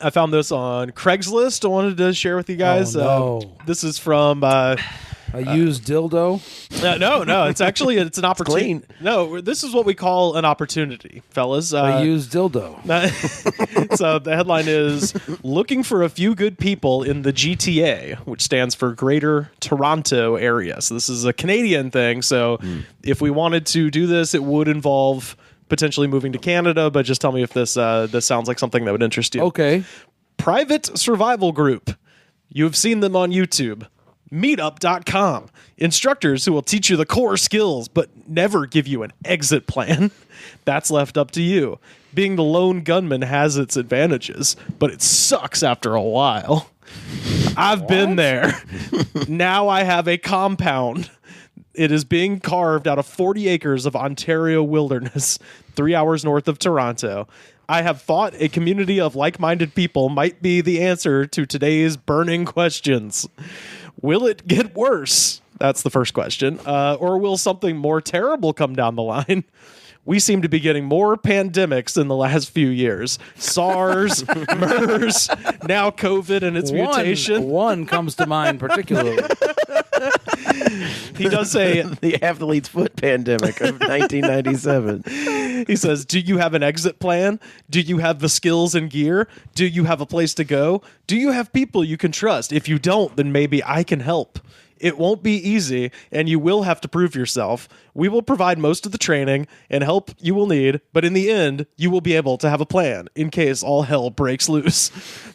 I found this on Craigslist. I wanted to share with you guys. Oh, no. This is from... a used dildo? No. It's an opportunity. No, this is what we call an opportunity, fellas. A used dildo. So the headline is, looking for a few good people in the GTA, which stands for Greater Toronto Area. So this is a Canadian thing. So if we wanted to do this, it would involve potentially moving to Canada, but just tell me if this sounds like something that would interest you. Okay. Private survival group. You've seen them on YouTube. Meetup.com. Instructors who will teach you the core skills, but never give you an exit plan. That's left up to you. Being the lone gunman has its advantages, but it sucks after a while. I've been there. Now I have a compound. It is being carved out of 40 acres of Ontario wilderness, 3 hours north of Toronto. I have thought a community of like-minded people might be the answer to today's burning questions. Will it get worse? That's the first question. Or will something more terrible come down the line? We seem to be getting more pandemics in the last few years. SARS, MERS, now COVID and its mutation. One comes to mind particularly. He does say... the athlete's foot pandemic of 1997. He says, do you have an exit plan? Do you have the skills and gear? Do you have a place to go? Do you have people you can trust? If you don't, then maybe I can help. It won't be easy, and you will have to prove yourself. We will provide most of the training and help you will need, but in the end, you will be able to have a plan in case all hell breaks loose.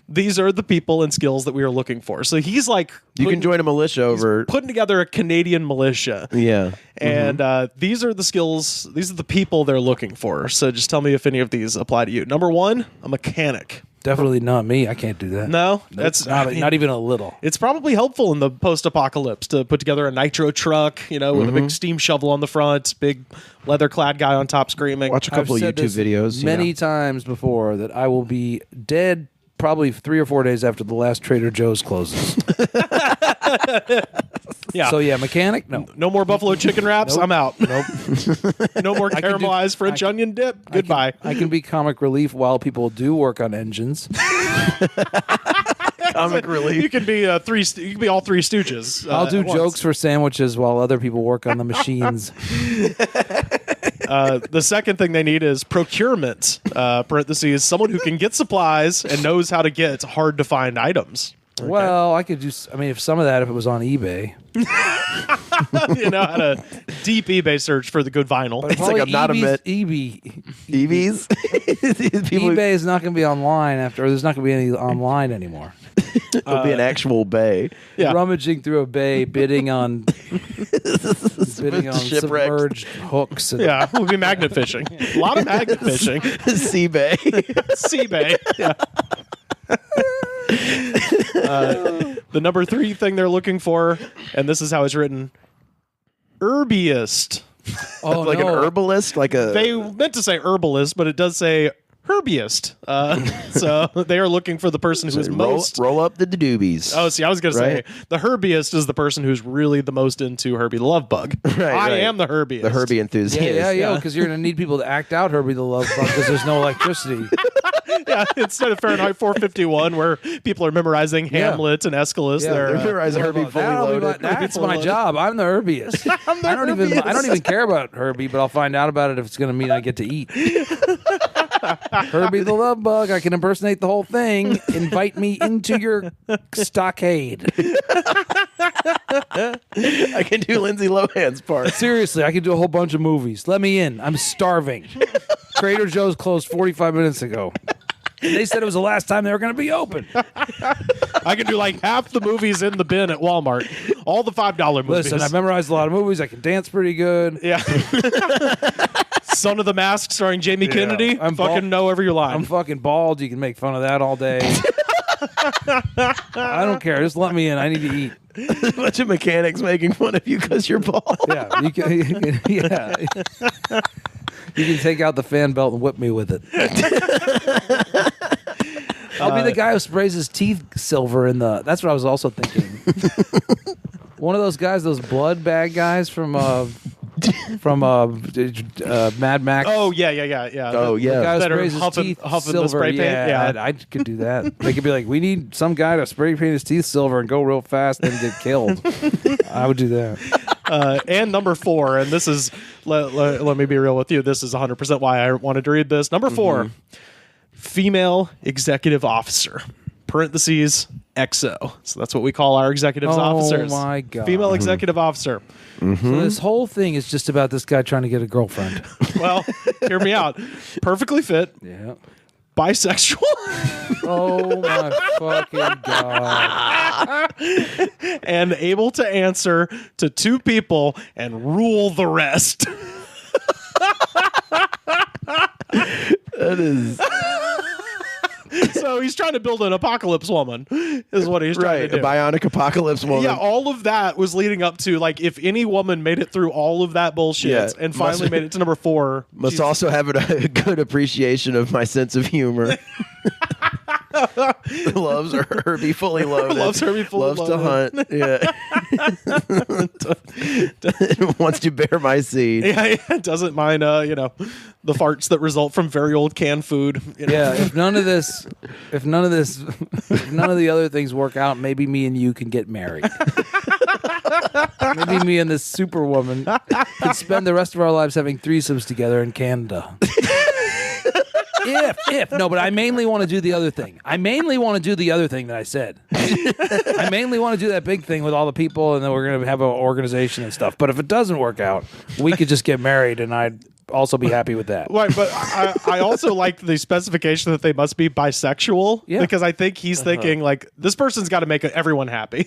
These are the people and skills that we are looking for. So he's like... You can join a militia over... putting together a Canadian militia. Yeah. And these are the skills, these are the people they're looking for. So just tell me if any of these apply to you. Number one, a mechanic. Definitely not me. I can't do that. No? That's not even a little. It's probably helpful in the post-apocalypse to put together a nitro truck, with a big steam shovel on the front, big leather-clad guy on top screaming. Watch a couple of YouTube videos. Many times before that I will be dead probably 3 or 4 days after the last Trader Joe's closes. Yeah. So yeah, mechanic? No. No more buffalo chicken wraps? Nope. I'm out. Nope. No more caramelized French onion dip? Goodbye. I can be comic relief while people do work on engines. Comic relief. You can be you can be all Three Stooges. I'll do jokes for sandwiches while other people work on the machines. The second thing they need is procurement. Parentheses, someone who can get supplies and knows how to get hard to find items. Okay. Well, I could do. I mean, if some of that, if it was on eBay, you know, had a deep eBay search for the good vinyl. It's like I'm not a bit. EVs. eBay is not going to be online after. Or there's not going to be any online anymore. It'll be an actual bay. Yeah. Rummaging through a bay, bidding on submerged hooks. Yeah, we'll be magnet fishing. A lot of magnet fishing. Sea bay. Sea bay. Yeah. The number 3 thing they're looking for, and this is how it's written, herbiest. Oh, like an herbalist? They meant to say herbalist, but it does say herbiest. So they are looking for the person who is most... Roll up the doobies. Oh, see, I was going to say, the herbiest is the person who's really the most into Herbie the Love Bug. I am the herbiest. The Herbie enthusiast. Yeah, because you're going to need people to act out Herbie the Love Bug because there's no electricity. Yeah, instead of Fahrenheit 451, where people are memorizing Hamlet and Aeschylus, they're memorizing Herbie fully loaded. That's my job. I'm the herbiest. I don't even care about Herbie, but I'll find out about it if it's going to mean I get to eat. Herbie the Love Bug. I can impersonate the whole thing. Invite me into your stockade. I can do Lindsay Lohan's part. Seriously, I can do a whole bunch of movies. Let me in. I'm starving. Trader Joe's closed 45 minutes ago. They said it was the last time they were going to be open. I can do like half the movies in the bin at Walmart. All the $5 movies. Listen, I've memorized a lot of movies. I can dance pretty good. Yeah. Son of the Mask starring Jamie Kennedy. I'm fucking know every line. I'm fucking bald. You can make fun of that all day. I don't care. Just let me in. I need to eat. A bunch of mechanics making fun of you because you're bald. Yeah. You can take out the fan belt and whip me with it. I'll be the guy who sprays his teeth silver in the... That's what I was also thinking. One of those guys, those blood bag guys from from Mad Max. Oh yeah. Oh, yeah. The guy who That are sprays his huffing teeth the silver. spray paint? Yeah. I could do that. They could be like, we need some guy to spray paint his teeth silver and go real fast and get killed. I would do that. And number 4, and this is let me be real with you. This is 100% why I wanted to read this. Number 4, female executive officer. Parentheses XO. So that's what we call our executives officers. Oh my God. Female executive officer. So this whole thing is just about this guy trying to get a girlfriend. Well, hear me out. Perfectly fit. Yeah. Bisexual. Oh my fucking God. And able to answer to 2 people and rule the rest. That is So he's trying to build an apocalypse woman, is what he's trying right. to A do. bionic apocalypse woman. Yeah, all of that was leading up to, like, if any woman made it through all of that bullshit Yeah, and finally made it to number 4. Must also have a good appreciation of my sense of humor. Loves Herbie fully loaded. Loves Herbie fully Loves to hunt. Yeah. Wants to bear my seed. Yeah, doesn't mind, the farts that result from very old canned food. Yeah, if none of the other things work out, maybe me and you can get married. Maybe me and this superwoman could spend the rest of our lives having threesomes together in Canada. No, but I mainly want to do the other thing. I mainly want to do the other thing that I said. I mainly want to do that big thing with all the people, and then we're going to have an organization and stuff. But if it doesn't work out, we could just get married, and I'd also be happy with that. Right, but I also like the specification that they must be bisexual. Yeah. Because I think he's thinking, like, this person's got to make everyone happy.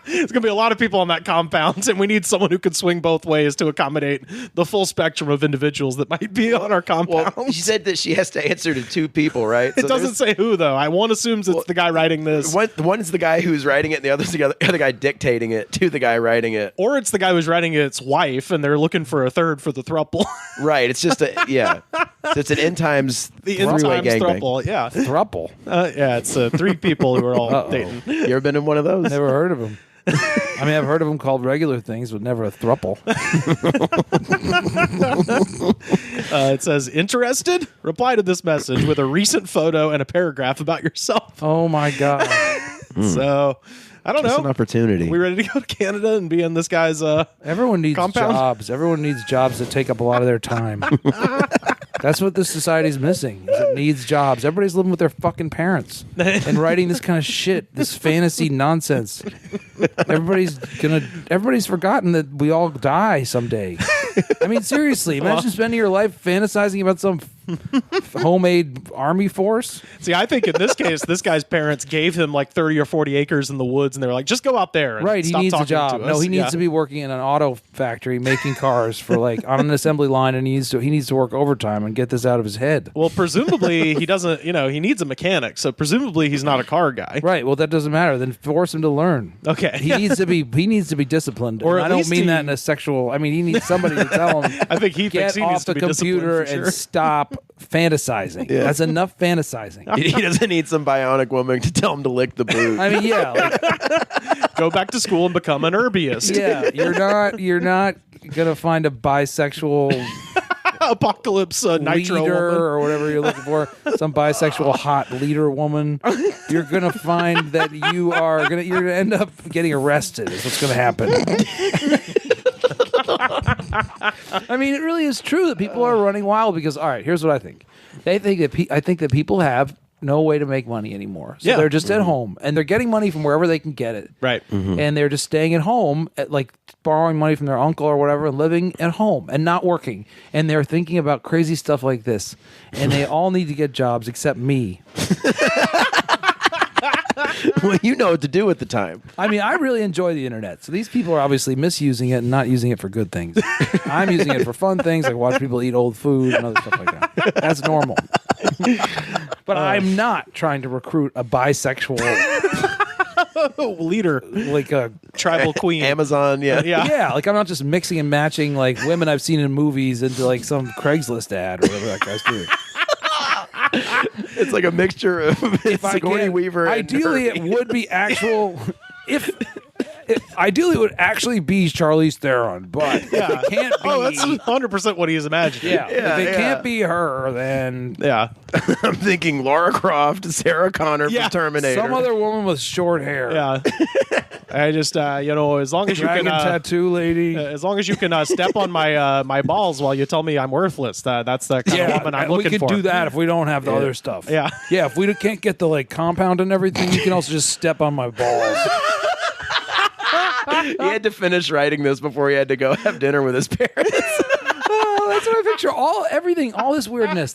There's going to be a lot of people on that compound, and we need someone who can swing both ways to accommodate the full spectrum of individuals that might be on our compound. Well, she said that she has to answer to 2 people, right? It doesn't say who, though. I won't assume it's the guy writing this. One's the guy who's writing it, and the other's the other guy dictating it to the guy writing it. Or it's the guy who's writing it's wife, and they're looking for a third for the thruple. Right. It's just it's an end times The end three-way times gangbang. thruple, yeah. Thruple. Yeah, it's 3 people who are all dating. You ever been in one of those? Never heard of him. I mean, I've heard of them called regular things, but never a thruple. It says, interested? Reply to this message with a recent photo and a paragraph about yourself. Oh my God. So, I don't It's an know. opportunity. We ready to go to Canada and be in this guy's Everyone needs compound? jobs. Everyone needs jobs that take up a lot of their time. That's what this society's missing. Is it needs jobs. Everybody's living with their fucking parents and writing this kind of shit, this fantasy nonsense. Everybody's forgotten that we all die someday. I mean, seriously, imagine spending your life fantasizing about some homemade army force. See, I think in this case, this guy's parents gave him like 30 or 40 acres in the woods, and they were like, just go out there. And Right, he stop needs a talking job. to No, us. he needs Yeah. to be working in an auto factory making cars for like on an assembly line, and he needs to work overtime and get this out of his head. Well, presumably he doesn't, he needs a mechanic, so presumably he's not a car guy. Right. Well, that doesn't matter. Then force him to learn. Okay. He needs to be disciplined. Or And at I don't least mean that in a sexual. I mean, he needs somebody to tell him. I think he thinks Get he needs off to the be disciplined computer for sure. and stop fantasizing. That's enough fantasizing. He doesn't need some bionic woman to tell him to lick the boot. I mean, yeah, like, Go back to school and become an herbiest. yeah. You're not gonna find a bisexual Apocalypse nitro leader woman. or whatever you're looking for. Some bisexual hot leader woman. You're gonna find that you're gonna end up getting arrested. Is what's gonna happen. I mean, it really is true that people are running wild because, all right, here's what I think. I think that people have no way to make money anymore. So Yeah. they're just at home and they're getting money from wherever they can get it. Right. And they're just staying at home, like borrowing money from their uncle or whatever, and living at home and not working. And they're thinking about crazy stuff like this. And they all need to get jobs except me. Well, you know what to do at the time. I mean, I really enjoy the internet. So these people are obviously misusing it and not using it for good things. I'm using it for fun things, like watch people eat old food and other stuff like that. That's normal. But I'm not trying to recruit a bisexual, Leader. like a Tribal queen. Amazon, yeah. yeah, like I'm not just mixing and matching like women I've seen in movies into like some Craigslist ad or whatever that guy's doing. It's like a mixture of If I Sigourney get- Weaver. And ideally, Herbie. it would be actual. If Ideally, it would actually be Charlize Theron, but if it can't be. Oh, that's 100% what he's imagining. Yeah, if it can't be her, then Yeah. I'm thinking Lara Croft, Sarah Connor Yeah, from Terminator. some other woman with short hair. Yeah. I just, as long as you Dragon can, tattoo lady. as long as you can step on my my balls while you tell me I'm worthless, that's the kind of woman I'm looking we for. could do that if we don't have the other stuff. Yeah. Yeah, if we can't get the compound and everything, you can also just step on my balls. He had to finish writing this before he had to go have dinner with his parents. Oh, that's what I picture. All this weirdness.